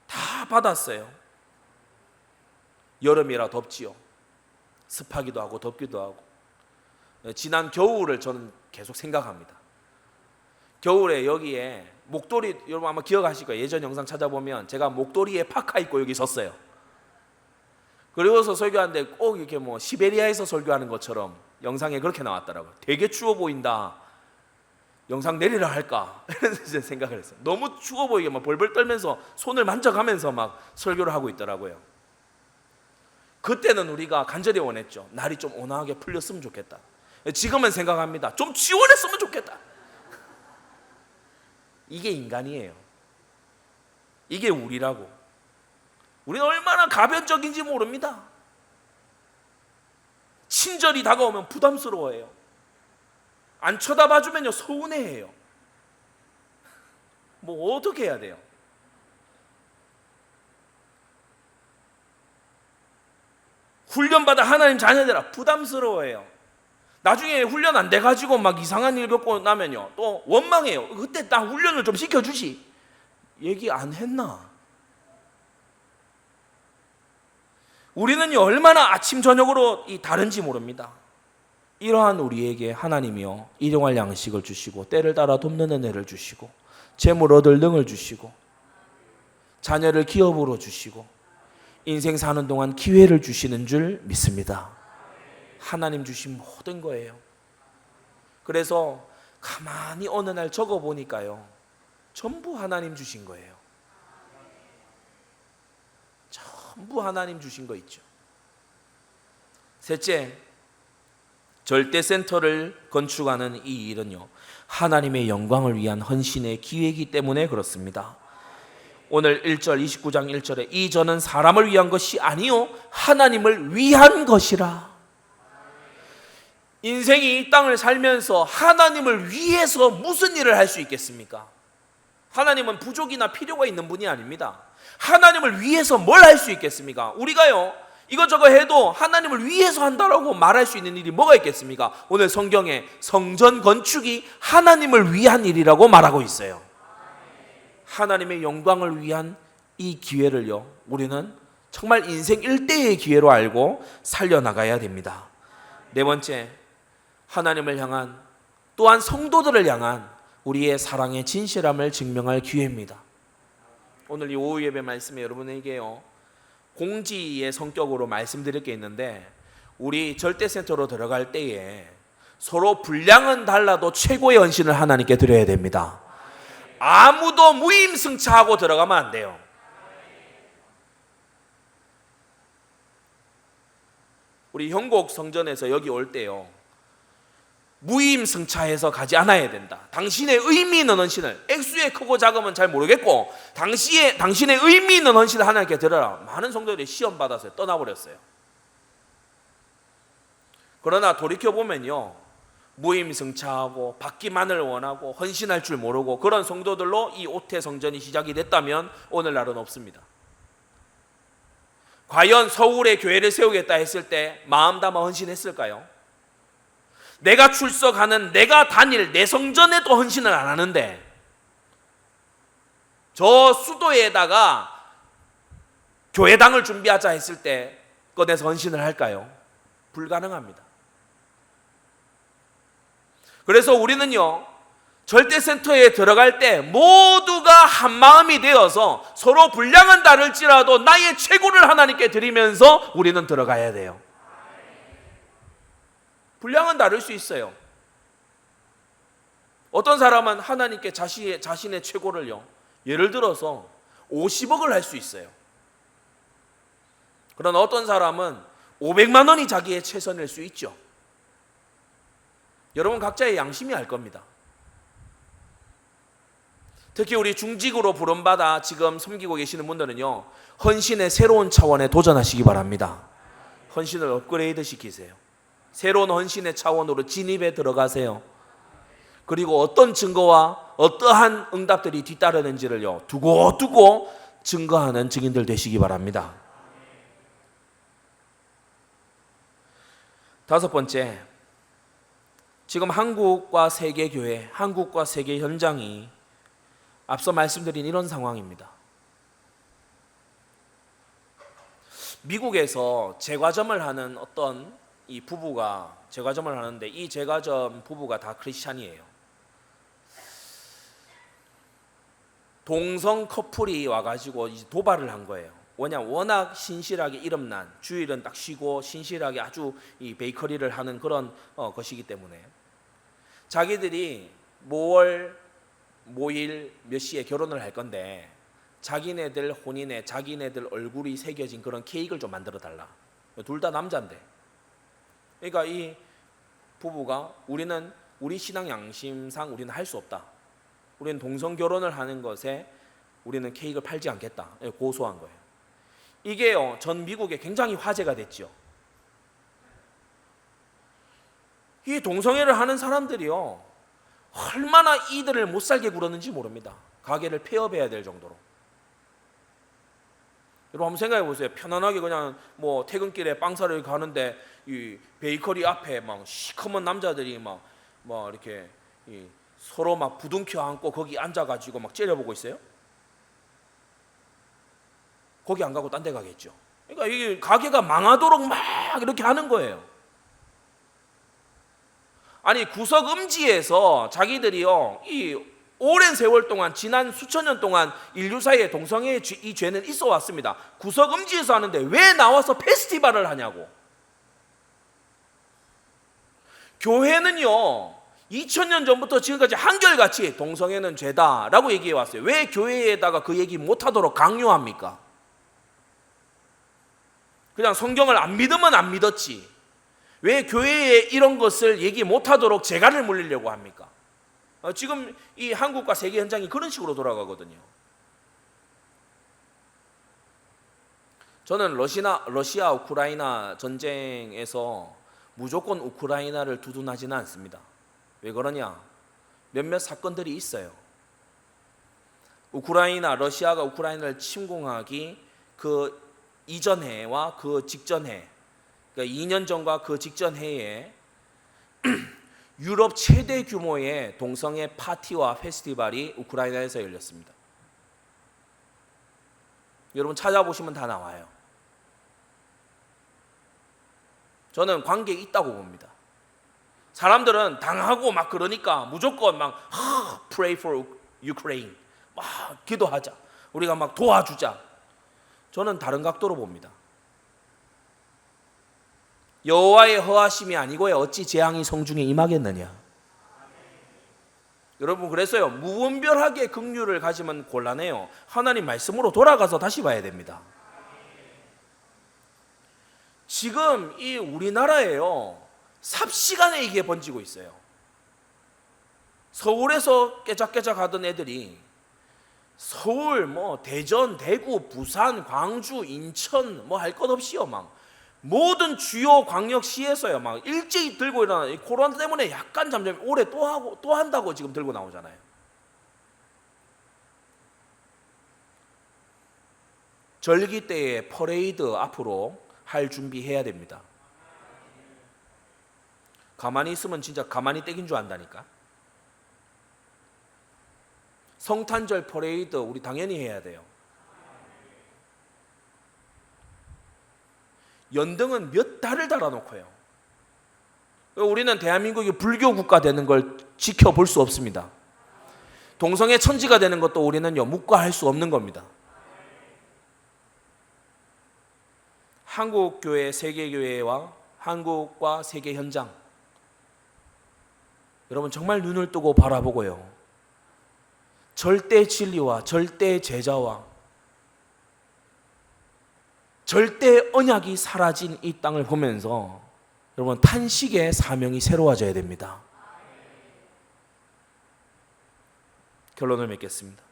다 받았어요. 여름이라 덥지요. 습하기도 하고 덥기도 하고. 지난 겨울을 저는 계속 생각합니다. 겨울에 여기에 목도리, 여러분 아마 기억하실 거예요. 예전 영상 찾아보면 제가 목도리에 파카 입고 여기 섰어요. 그리고서 설교하는데 꼭 이렇게 뭐 시베리아에서 설교하는 것처럼 영상에 그렇게 나왔더라고요. 되게 추워 보인다. 영상 내리라 할까? 이런 생각을 했어요. 너무 추워 보이게 막 벌벌 떨면서 손을 만져가면서 막 설교를 하고 있더라고요. 그때는 우리가 간절히 원했죠. 날이 좀 온화하게 풀렸으면 좋겠다. 지금은 생각합니다. 좀 지원했으면 좋겠다. 이게 인간이에요. 이게 우리라고. 우리는 얼마나 가변적인지 모릅니다. 친절이 다가오면 부담스러워해요. 안 쳐다봐주면요 서운해해요. 뭐 어떻게 해야 돼요? 훈련받아 하나님 자녀들아 부담스러워해요. 나중에 훈련 안 돼가지고 막 이상한 일 겪고 나면요 또 원망해요. 그때 나 훈련을 좀 시켜주시. 얘기 안 했나? 우리는요 얼마나 아침 저녁으로 다른지 모릅니다. 이러한 우리에게 하나님이요 일용할 양식을 주시고 때를 따라 돕는 은혜를 주시고 재물 얻을 능을 주시고 자녀를 기업으로 주시고 인생 사는 동안 기회를 주시는 줄 믿습니다. 하나님 주신 모든 거예요. 그래서 가만히 어느 날 적어보니까요 전부 하나님 주신 거예요. 전부 하나님 주신 거 있죠. 셋째, 절대센터를 건축하는 이 일은요 하나님의 영광을 위한 헌신의 기회이기 때문에 그렇습니다. 오늘 1절 29장 1절에 이 전은 사람을 위한 것이 아니요 하나님을 위한 것이라. 인생이 이 땅을 살면서 하나님을 위해서 무슨 일을 할 수 있겠습니까? 하나님은 부족이나 필요가 있는 분이 아닙니다. 하나님을 위해서 뭘 할 수 있겠습니까? 우리가요 이것저것 해도 하나님을 위해서 한다라고 말할 수 있는 일이 뭐가 있겠습니까? 오늘 성경에 성전 건축이 하나님을 위한 일이라고 말하고 있어요. 하나님의 영광을 위한 이 기회를요 우리는 정말 인생 일대의 기회로 알고 살려나가야 됩니다. 네 번째, 하나님을 향한 또한 성도들을 향한 우리의 사랑의 진실함을 증명할 기회입니다. 오늘 이 오후 예배 말씀에 여러분에게요 공지의 성격으로 말씀드릴 게 있는데 우리 절대센터로 들어갈 때에 서로 분량은 달라도 최고의 헌신을 하나님께 드려야 됩니다. 아무도 무임승차하고 들어가면 안 돼요. 우리 형곡 성전에서 여기 올 때요 무임승차해서 가지 않아야 된다. 당신의 의미 있는 헌신을, 액수의 크고 작으면 잘 모르겠고 당신의 의미 있는 헌신을 하나님께 드려라. 많은 성도들이 시험 받아서 떠나버렸어요. 그러나 돌이켜보면요 무임승차하고 받기만을 원하고 헌신할 줄 모르고 그런 성도들로 이 오태 성전이 시작이 됐다면 오늘날은 없습니다. 과연 서울에 교회를 세우겠다 했을 때 마음 담아 헌신했을까요? 내가 출석하는 내가 다닐 내 성전에도 헌신을 안 하는데 저 수도에다가 교회당을 준비하자 했을 때 꺼내서 헌신을 할까요? 불가능합니다. 그래서 우리는요, 절대센터에 들어갈 때 모두가 한마음이 되어서 서로 분량은 다를지라도 나의 최고를 하나님께 드리면서 우리는 들어가야 돼요. 분량은 다를 수 있어요. 어떤 사람은 하나님께 자신의 최고를요, 예를 들어서 50억을 할 수 있어요. 그러나 어떤 사람은 500만 원이 자기의 최선일 수 있죠. 여러분 각자의 양심이 알 겁니다. 특히 우리 중직으로 부름받아 지금 섬기고 계시는 분들은요, 헌신의 새로운 차원에 도전하시기 바랍니다. 헌신을 업그레이드 시키세요. 새로운 헌신의 차원으로 진입에 들어가세요. 그리고 어떤 증거와 어떠한 응답들이 뒤따르는지를요, 두고두고 증거하는 증인들 되시기 바랍니다. 다섯 번째, 지금 한국과 세계 교회, 한국과 세계 현장이 앞서 말씀드린 이런 상황입니다. 미국에서 제과점을 하는 어떤 이 부부가 제과점을 하는데, 이 제과점 부부가 다 크리스찬이에요. 동성 커플이 와가지고 도발을 한 거예요. 왜냐하면 워낙 신실하게 이름난, 주일은 딱 쉬고 신실하게 아주 이 베이커리를 하는 그런 것이기 때문에 자기들이 뭐월 뭐일 몇 시에 결혼을 할 건데 자기네들 혼인에 자기네들 얼굴이 새겨진 그런 케이크를 좀 만들어 달라. 둘 다 남자인데. 그러니까 이 부부가 우리는 우리 신앙 양심상 우리는 할 수 없다. 우리는 동성 결혼을 하는 것에 우리는 케이크를 팔지 않겠다. 고소한 거예요. 이게요, 전 미국에 굉장히 화제가 됐죠. 이 동성애를 하는 사람들이요, 얼마나 이들을 못 살게 굴었는지 모릅니다. 가게를 폐업해야 될 정도로. 여러분 한번 생각해 보세요. 편안하게 그냥 뭐 퇴근길에 빵사를 가는데 이 베이커리 앞에 막 시커먼 남자들이 막 이렇게 서로 막 부둥켜 안고 거기 앉아가지고 막 째려보고 있어요. 거기 안 가고 딴 데 가겠죠. 그러니까 이게 가게가 망하도록 막 이렇게 하는 거예요. 아니 구석 음지에서 자기들이요, 이 오랜 세월 동안, 지난 수천 년 동안 인류사에 동성애의 이 죄는 있어 왔습니다. 구석 음지에서 하는데 왜 나와서 페스티벌을 하냐고. 교회는요 2000년 전부터 지금까지 한결같이 동성애는 죄다라고 얘기해 왔어요. 왜 교회에다가 그 얘기 못하도록 강요합니까? 그냥 성경을 안 믿으면 안 믿었지, 왜 교회에 이런 것을 얘기 못하도록 재갈을 물리려고 합니까? 지금 이 한국과 세계 현장이 그런 식으로 돌아가거든요. 저는 러시아 우크라이나 전쟁에서 무조건 우크라이나를 두둔하지는 않습니다. 왜 그러냐? 몇몇 사건들이 있어요. 러시아가 우크라이나를 침공하기 그 이전 해와 그 직전 해, 그러니까 2년 전과 그 직전 해에 유럽 최대 규모의 동성애 파티와 페스티벌이 우크라이나에서 열렸습니다. 여러분 찾아보시면 다 나와요. 저는 관계가 있다고 봅니다. 사람들은 당하고 막 그러니까 무조건 막 pray for Ukraine, 막 기도하자, 우리가 막 도와주자. 저는 다른 각도로 봅니다. 여호와의 허하심이 아니고야 어찌 재앙이 성중에 임하겠느냐. 여러분 그래서요, 무분별하게 긍휼을 가지면 곤란해요. 하나님 말씀으로 돌아가서 다시 봐야 됩니다. 지금 이 우리나라에요, 삽시간에 이게 번지고 있어요. 서울에서 깨작깨작 하던 애들이 서울, 대전, 대구, 부산, 광주, 인천 할 것 없이요, 막 모든 주요 광역시에서요, 막 일제히 들고 일어나. 이 코로나 때문에 약간 잠잠, 올해 또 하고 또 한다고 지금 들고 나오잖아요. 절기 때의 퍼레이드 앞으로 할 준비해야 됩니다. 가만히 있으면 진짜 가만히 떼긴 줄 안다니까. 성탄절 퍼레이드 우리 당연히 해야 돼요. 연등은 몇 달을 달아놓고요. 우리는 대한민국이 불교 국가 되는 걸 지켜볼 수 없습니다. 동성애 천지가 되는 것도 우리는 묵과할 수 없는 겁니다. 한국교회, 세계교회와 한국과 세계 현장, 여러분 정말 눈을 뜨고 바라보고요, 절대 진리와 절대 제자와 절대 언약이 사라진 이 땅을 보면서 여러분 탄식의 사명이 새로워져야 됩니다. 결론을 맺겠습니다.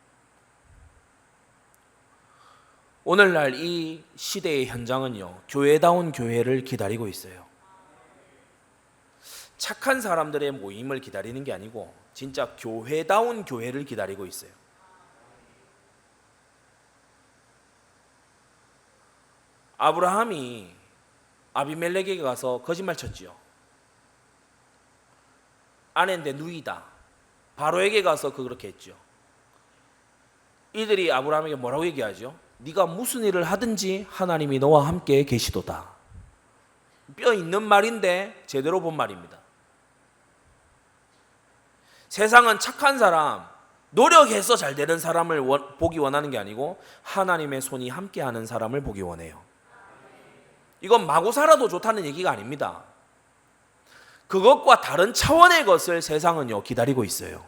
오늘날 이 시대의 현장은요, 교회다운 교회를 기다리고 있어요. 착한 사람들의 모임을 기다리는 게 아니고 진짜 교회다운 교회를 기다리고 있어요. 아브라함이 아비멜렉에게 가서 거짓말 쳤지요. 아내인데 누이다. 바로에게 가서 그렇게 했죠. 이들이 아브라함에게 뭐라고 얘기하죠? 네가 무슨 일을 하든지 하나님이 너와 함께 계시도다. 뼈 있는 말인데 제대로 본 말입니다. 세상은 착한 사람, 노력해서 잘 되는 사람을 보기 원하는 게 아니고 하나님의 손이 함께하는 사람을 보기 원해요. 이건 마구 살아도 좋다는 얘기가 아닙니다. 그것과 다른 차원의 것을 세상은요 기다리고 있어요.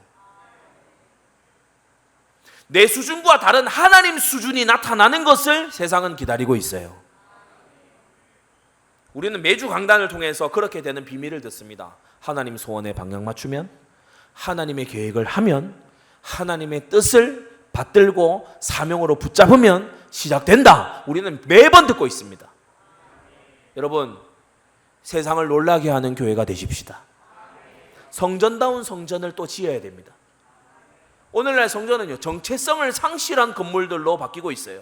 내 수준과 다른 하나님 수준이 나타나는 것을 세상은 기다리고 있어요. 우리는 매주 강단을 통해서 그렇게 되는 비밀을 듣습니다. 하나님 소원에 방향 맞추면, 하나님의 계획을 하면, 하나님의 뜻을 받들고 사명으로 붙잡으면 시작된다. 우리는 매번 듣고 있습니다. 여러분, 세상을 놀라게 하는 교회가 되십시다. 성전다운 성전을 또 지어야 됩니다. 오늘날 성전은요 정체성을 상실한 건물들로 바뀌고 있어요.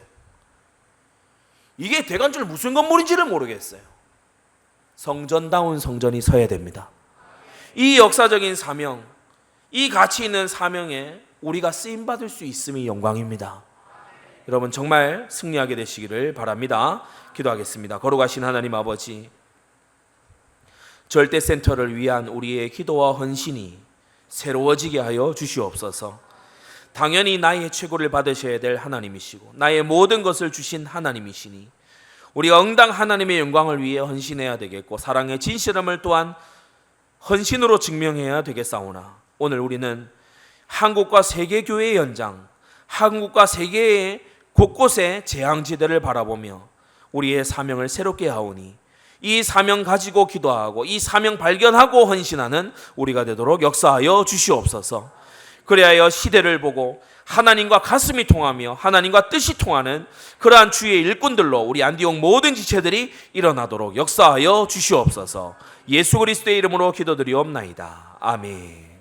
이게 대관절 무슨 건물인지를 모르겠어요. 성전다운 성전이 서야 됩니다. 이 역사적인 사명, 이 가치 있는 사명에 우리가 쓰임받을 수 있음이 영광입니다. 여러분 정말 승리하게 되시기를 바랍니다. 기도하겠습니다. 거룩하신 하나님 아버지, 절대센터를 위한 우리의 기도와 헌신이 새로워지게 하여 주시옵소서. 당연히 나의 최고를 받으셔야 될 하나님이시고 나의 모든 것을 주신 하나님이시니 우리가 응당 하나님의 영광을 위해 헌신해야 되겠고 사랑의 진실함을 또한 헌신으로 증명해야 되겠사오나, 오늘 우리는 한국과 세계교회의 연장, 한국과 세계의 곳곳의 재앙지대를 바라보며 우리의 사명을 새롭게 하오니 이 사명 가지고 기도하고 이 사명 발견하고 헌신하는 우리가 되도록 역사하여 주시옵소서. 그리하여 시대를 보고 하나님과 가슴이 통하며 하나님과 뜻이 통하는 그러한 주의 일꾼들로 우리 안디옥 모든 지체들이 일어나도록 역사하여 주시옵소서. 예수 그리스도의 이름으로 기도드리옵나이다. 아멘.